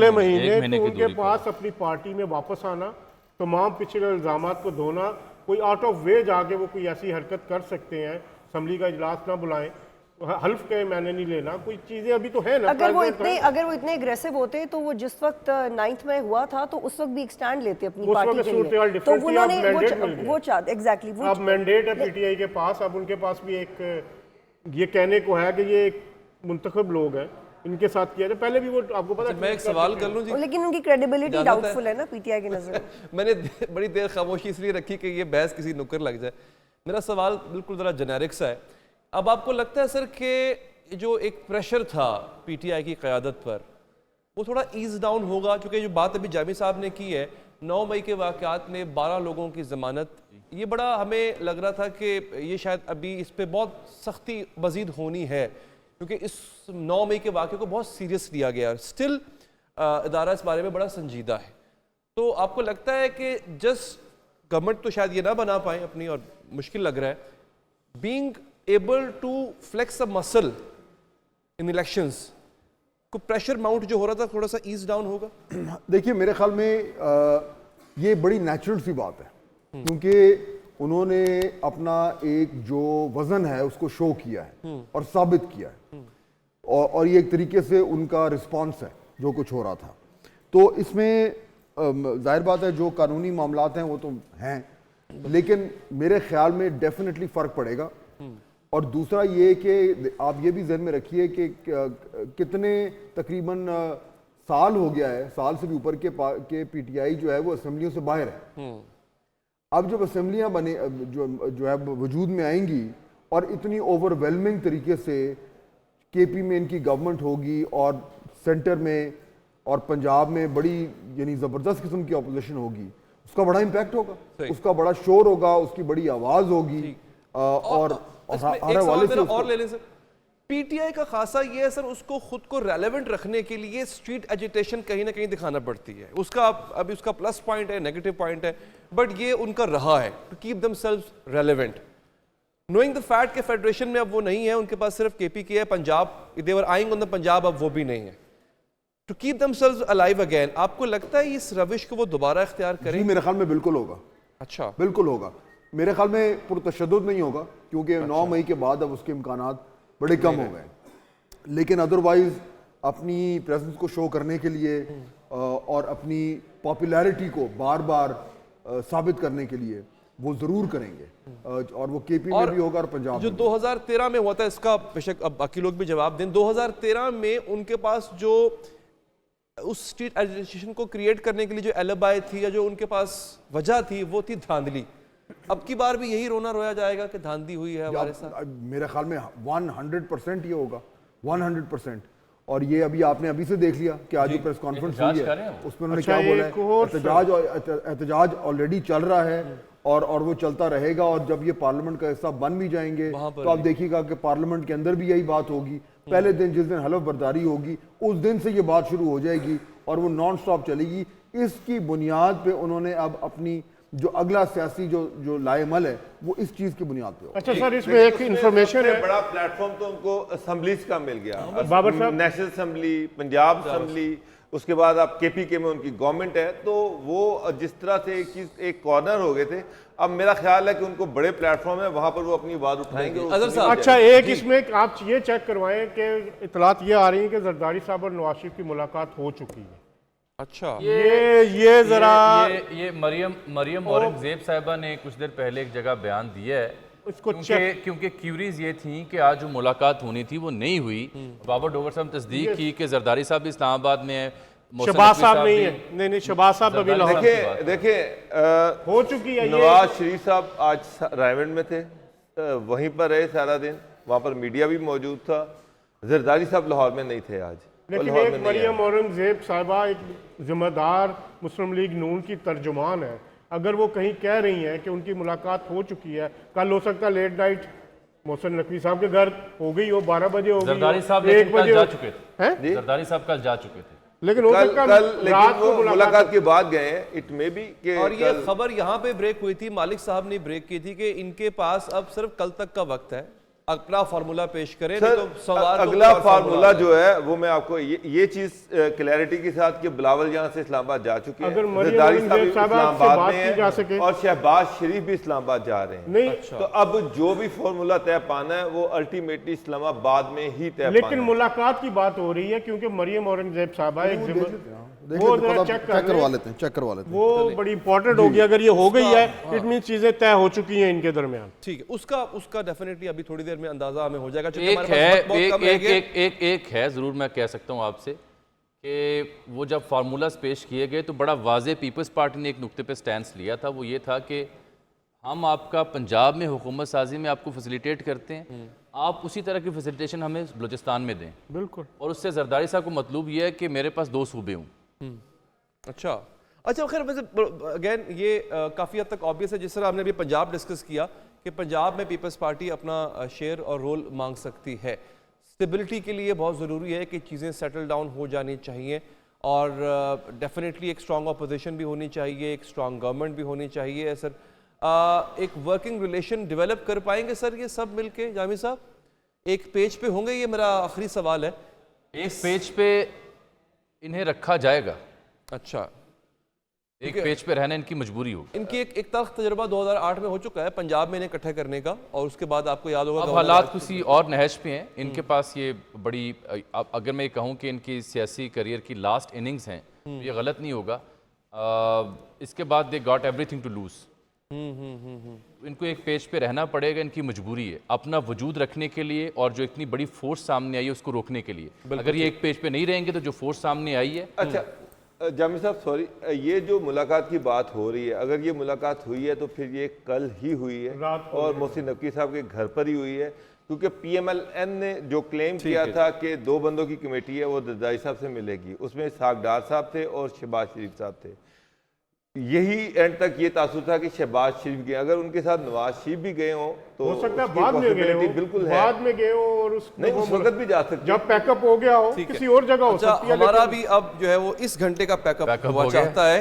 अगले महीने तो उनके पास अपनी पार्टी में वापस आना, तमाम पिछले इल्जामात को धोना, कोई आउट ऑफ वे जाके वो कोई ऐसी हरकत कर सकते हैं, असम्बली का इजलास ना बुलाएं, हल्फ के मैंने नहीं लेना, कोई चीजें अभी तो है ना। अगर वो इतने एग्रेसिव होते तो वो जिस वक्त 9th में हुआ था तो उस वक्त भी एक स्टैंड लेते अपनी पार्टी के लिए, तो उन्होंने वो चाहते एग्जैक्टली वो अब मैंडेट है पीटीआई के पास, अब उनके पास भी एक ये कहने को है कि ये मुंतखब लोग हैं, इनके साथ किया था पहले भी। वो आपको पता है, मैं एक सवाल कर लूं जी, लेकिन उनकी क्रेडिबिलिटी डाउटफुल है ना पीटीआई की नजर में। मैंने बड़ी देर खामोशी इसलिए रखी कि ये बहस किसी नुक्कर लग जाए। मेरा सवाल बिल्कुल जरा जेनेरिक सा है। अब आपको लगता है सर कि जो एक प्रेशर था पीटीआई की क़यादत पर वो थोड़ा ईज डाउन होगा? क्योंकि जो बात अभी जामी साहब ने की है 9 मई के वाक़यात में 12 लोगों की ज़मानत, ये बड़ा हमें लग रहा था कि ये शायद अभी इस पर बहुत सख्ती मज़ीद होनी है, क्योंकि इस 9 मई के वाक़े को बहुत सीरियस लिया गया। स्टिल इदारा इस बारे में बड़ा संजीदा है। तो आपको लगता है कि जस्ट गवर्नमेंट तो शायद ये ना बना पाए अपनी, और मुश्किल लग रहा है, being able to flex a muscle in elections, को प्रेशर माउंट जो हो रहा था थोड़ा सा ईज डाउन होगा? देखिए मेरे ख्याल में ये बड़ी नेचुरल सी बात है, क्योंकि उन्होंने अपना एक जो वजन है उसको शो किया है और साबित किया है, और ये एक तरीके से उनका रिस्पांस है जो कुछ हो रहा था। तो इसमें जाहिर बात है जो कानूनी मामलात हैं वो तो हैं, लेकिन मेरे ख्याल में डेफिनेटली फ़र्क पड़ेगा। और दूसरा ये कि आप ये भी जहन में रखिए कि कितने तकरीबन साल हो गया है, साल से भी ऊपर के पीटीआई जो है वो असेंबलियों से बाहर है। अब जब असेंबलियां बने जो है वजूद में आएंगी और इतनी ओवरवेलमिंग तरीके से केपी में इनकी गवर्नमेंट होगी और सेंटर में और पंजाब में बड़ी यानी ज़बरदस्त किस्म की अपोजिशन होगी, उसका बड़ा इम्पैक्ट होगा, उसका बड़ा शोर होगा, उसकी बड़ी आवाज़ होगी। और ले लें सर, पीटीआई का खासा ये है सर, उसको खुद को रेलेवेंट रखने के लिए स्ट्रीट एजिटेशन कहीं ना कहीं दिखाना पड़ती है। उसका अभी उसका प्लस पॉइंट है, नेगेटिव पॉइंट है, बट ये उनका रहा है to keep themselves relevant, knowing the fact कि फेडरेशन में अब वो नहीं है, उनके पास सिर्फ केपी की है, Punjab they were eyeing on the Punjab, अब वो भी नहीं है, to keep themselves alive again. आपको लगता है इस रविश को वो दोबारा इख्तियार करें? मेरे ख्याल में बिल्कुल होगा। अच्छा, बिल्कुल होगा। मेरे ख्याल में पुरतशद्दुद नहीं होगा, क्योंकि 9 मई के बाद अब उसके इम्कानात बड़े कम हो गए, लेकिन अदरवाइज अपनी प्रेजेंस को शो करने के लिए और अपनी पॉपुलैरिटी को बार बार साबित करने के लिए वो जरूर करेंगे, और वो केपी में भी होगा और पंजाब जो 2013 में हुआ था, इसका बेशक अब बाकी लोग भी जवाब दें। 2013 में उनके पास जो उस स्ट्रीट एजिटेशन को क्रिएट करने के लिए जो एलिबाई थी या जो उनके पास वजह थी, वो थी धांधली। अब की बार भी यही रोना रोया जाएगा कि धांधली हुई है हमारे साथ? मेरे ख्याल में 100% ये होगा, 100%। और ये आपने अभी से देख लिया कि आज जो प्रेस कॉन्फ्रेंस हुई है उसमें उन्होंने क्या बोला है, एहतजाज ऑलरेडी चल रहा है और वो चलता रहेगा, और जब ये पार्लियामेंट का हिस्सा बन भी जाएंगे तो आप देखिएगा कि पार्लियामेंट के अंदर भी यही बात होगी। पहले दिन जिस दिन हलफ बर्दारी होगी उस दिन से ये बात शुरू हो जाएगी और वो नॉन स्टॉप चलेगी। इसकी बुनियाद पे उन्होंने अब अपनी जो अगला सियासी जो लाएमल है वो इस चीज की बुनियाद पे। अच्छा सर, इसमें एक इंफॉर्मेशन है, बड़ा प्लेटफॉर्म तो उनको असेंबलीज का मिल गया, बाबर साहब, नेशनल असेंबली, पंजाब असेंबली, उसके बाद आप केपीके में उनकी गवर्नमेंट है, तो वो जिस तरह से एक कॉर्नर हो गए थे, अब मेरा ख्याल है कि उनको बड़े प्लेटफॉर्म है, वहां पर वो अपनी आवाज उठाएंगे। अच्छा, एक इसमें आप ये चेक करवाएं कि इतलात ये आ रही है कि जरदारी साहब और नवाज शरीफ की मुलाकात हो चुकी है। अच्छा, ये जरा ये मरियम औरंगजेब साहिबा ने कुछ देर पहले एक जगह बयान दिया है, उसको क्योंकि क्यूरीज ये थी कि आज जो मुलाकात होनी थी वो नहीं हुई। बाबर डोगर साहब तस्दीक की कि जरदारी साहब भी इस्लामाबाद में है, शहबाज साहब नहीं है, नहीं शहबाज साहब अभी लाहौर। देखिए हो चुकी है। नवाज शरीफ साहब आज रायवंड में थे, वहीं पर रहे सारा दिन, वहां पर मीडिया भी मौजूद था। जरदारी साहब लाहौर में नहीं थे आज। लेकिन एक मरियम औरंगजेब साहिबा एक जिम्मेदार मुस्लिम लीग नून की तर्जुमान है, अगर वो कहीं कह रही हैं कि उनकी मुलाकात हो चुकी है, कल हो सकता है लेट नाइट मोहसिन नकवी साहब के घर हो गई हो, 12 बजे हो गई, जरदारी साहब 1 बजे जा चुके थे, जरदारी साहब कल जा चुके थे, लेकिन रात को मुलाकात के बाद गए। इट में भी कि और ये खबर यहाँ पे ब्रेक हुई थी, मालिक साहब ने ब्रेक की थी कि इनके पास अब सिर्फ कल तक का वक्त है, अपना फार्मूला पेश करें, सर, नहीं तो सवाल अगला फार्मूला जो है वो मैं आपको ये चीज क्लैरिटी के साथ कि बिलावल यहाँ से इस्लामाबाद जा चुके हैं, अगर मरियम जरदारी साहब भी औरंगजेब साहब से इस्लामाबाद बात में की जा हैं सके। और शहबाज शरीफ भी इस्लामाबाद जा रहे हैं। नहीं, तो अब जो भी फार्मूला तय पाना है वो अल्टीमेटली इस्लामाबाद में ही तय लेकिन पाना है। मुलाकात की बात हो रही है क्योंकि मरियम औरंगजेब साहबा एक देख वो लेते हैं, जरा पता- चेक चेक कर करवा लें। लेते हैं, चेक करवा लेते हैं। वो बड़ी इंपॉर्टेंट होगी, अगर ये हो गई है इट मीन चीजें तय हो चुकी हैं इनके दरमियान। ठीक है, उसका डेफिनेटली अभी थोड़ी देर में अंदाजा हमें हो जाएगा, क्योंकि एक हमारे है पास वक्त बहुत कम रह गया। एक है ज़रूर मैं कह सकता हूँ आपसे कि वो जब फार्मूलाज पेश किए गए तो बड़ा वाज़े पीपल्स पार्टी ने एक नुक्ते पे स्टैंड लिया था। वो ये था कि हम आपका पंजाब में हुकूमत साजी में आपको फैसिलिटेट करते हैं, आप उसी तरह की फैसिलिटेशन हमें बलूचिस्तान में दें। बिल्कुल। और उससे जरदारी साहब को मतलब ये है कि मेरे पास 2 सूबे हों। अच्छा खैर, वैसे अगेन ये काफ़ी हद तक ऑब्वियस है, जिस तरह हमने अभी पंजाब डिस्कस किया कि पंजाब में पीपल्स पार्टी अपना शेयर और रोल मांग सकती है। स्टेबिलिटी के लिए बहुत ज़रूरी है कि चीज़ें सेटल डाउन हो जानी चाहिए और डेफिनेटली एक स्ट्रॉन्ग अपोजिशन भी होनी चाहिए, एक स्ट्रॉन्ग गवर्नमेंट भी होनी चाहिए। सर एक वर्किंग रिलेशन डेवलप कर पाएंगे सर ये सब मिलके? जामी साहब एक पेज पे होंगे? ये मेरा आखिरी सवाल है। एक पेज पे इन्हें रखा जाएगा, अच्छा, एक पेज पे रहना इनकी मजबूरी होगी। इनकी एक तल्ख तजुर्बा 2008 में हो चुका है पंजाब में इन्हें इकट्ठा करने का, और उसके बाद आपको याद होगा अब गवर्नर हालात किसी और नहज पे हैं। इनके पास ये बड़ी, अगर मैं ये कहूँ कि इनकी सियासी करियर की लास्ट इनिंग्स हैं तो ये गलत नहीं होगा। इसके बाद they got everything to lose. इनको एक पेज पे रहना पड़ेगा, इनकी मजबूरी है अपना वजूद रखने के लिए, और जो इतनी बड़ी फोर्स सामने आई है उसको रोकने के लिए। अगर ये एक पेज पे नहीं रहेंगे तो जो फोर्स सामने आई है। अच्छा जामी साहब सॉरी, ये जो मुलाकात की बात हो रही है, अगर ये मुलाकात हुई है तो फिर ये कल ही हुई है रात को और मोहसिन नकवी साहब के घर पर ही हुई है, क्योंकि PMLN ने जो क्लेम किया था कि 2 बंदों की कमेटी है वो जरदारी साहब से मिलेगी, उसमें इसहाक डार साहब थे और शहबाज शरीफ साहब थे। यही एंड तक ये तासुर था कि शहबाज शरीफ गए, अगर उनके साथ नवाज शरीफ भी गए हों तो हो सकता है उसकी बाद में गए possibility हो, बिल्कुल है, बाद में गए हो और नहीं उस वक्त भी जा सकते जब पैकअप हो गया हो ठीक है। किसी और जगह हो अच्छा, सकती है। हमारा लेकिन भी अब जो है वो इस घंटे का पैकअप Backup हुआ हो गया। चाहता है।